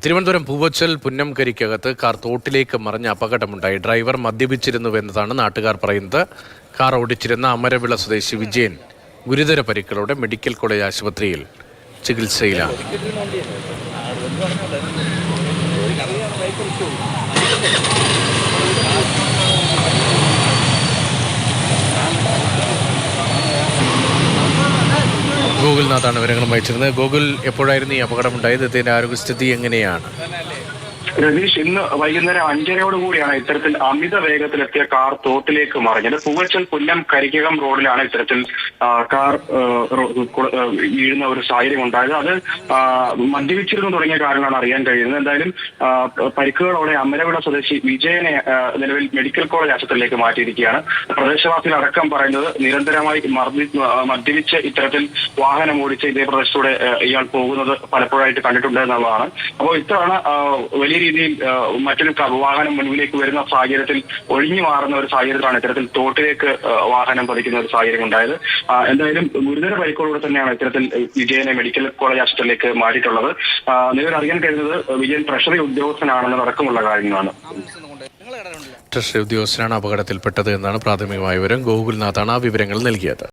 Thiruvananthapuram Poovachal പുന്നംകരിക്കകത്ത് car തോട്ടിലേക്ക് മറിഞ്ഞ അപകടമുണ്ടായി. Driver മദ്യപിച്ചിരുന്നുവെന്നതാണ് നാട്ടുകാർ പറയുന്നത്. കാർ ഓടിച്ചിരുന്ന അമരവിള സ്വദേശി വിജയൻ ഗുരുതര പരിക്കുകളോടെ മെഡിക്കൽ കോളേജ് ആശുപത്രിയിൽ ചികിത്സയിലാണ്. ഗോകുൽനാഥാണ് വിവരങ്ങളും വഹിച്ചിരുന്നത്. ഗോകുൽ, എപ്പോഴായിരുന്നു ഈ അപകടമുണ്ടായത്? ഇതിന്റെ ആരോഗ്യസ്ഥിതി എങ്ങനെയാണ്? രതീഷ്, ഇന്ന് വൈകുന്നേരം 5:30 ഇത്തരത്തിൽ അമിത വേഗത്തിലെത്തിയ കാർ തോട്ടിലേക്ക് മറിഞ്ഞത്. പൂവച്ചൽ പുന്നം കരിക്കകം റോഡിലാണ് ഇത്തരത്തിൽ കാർ വീഴുന്ന ഒരു സാഹചര്യം ഉണ്ടായത്. അത് മദ്യപിച്ചിരുന്നു തുടങ്ങിയ കാരണമാണ് അറിയാൻ കഴിയുന്നത്. എന്തായാലും പരിക്കുകളോടെ അമരവിള സ്വദേശി വിജയനെ നിലവിൽ മെഡിക്കൽ കോളേജ് ആശുപത്രിയിലേക്ക് മാറ്റിയിരിക്കുകയാണ്. പ്രദേശവാസികളടക്കം പറയുന്നത് നിരന്തരമായി മദ്യപിച്ച് ഇത്തരത്തിൽ വാഹനം ഓടിച്ച് ഇതേ പ്രദേശത്തൂടെ ഇയാൾ പോകുന്നത് പലപ്പോഴായിട്ട് കണ്ടിട്ടുണ്ട് എന്നുള്ളതാണ്. അപ്പോൾ ഇത്തവണ വലിയ രീതിയിൽ മറ്റൊരു വാഹനം മുൻപിലേക്ക് വരുന്ന സാഹചര്യത്തിൽ ഒഴിഞ്ഞു മാറുന്ന ഒരു സാഹചര്യത്തിലാണ് ഇത്തരത്തിൽ തോട്ടിലേക്ക് വാഹനം പതിക്കുന്ന ഒരു സാഹചര്യം ഉണ്ടായത്. എന്തായാലും ഗുരുതര പരിക്കുകളോടെ തന്നെയാണ് ഇത്തരത്തിൽ വിജയനെ മെഡിക്കൽ കോളേജ് ആശുപത്രിയിലേക്ക് മാറ്റിയിട്ടുള്ളത്. നിലവിൽ അറിയാൻ കഴിയുന്നത് വിജയൻ ട്രഷറി ഉദ്യോഗസ്ഥനാണെന്ന് അടക്കമുള്ള കാര്യങ്ങളാണ്. ട്രഷറി ഉദ്യോഗസ്ഥനാണ് അപകടത്തിൽപ്പെട്ടത് എന്നാണ് പ്രാഥമികമായ വിവരം. ഗോകുൽനാഥാണ് ആ വിവരങ്ങൾ നൽകിയത്.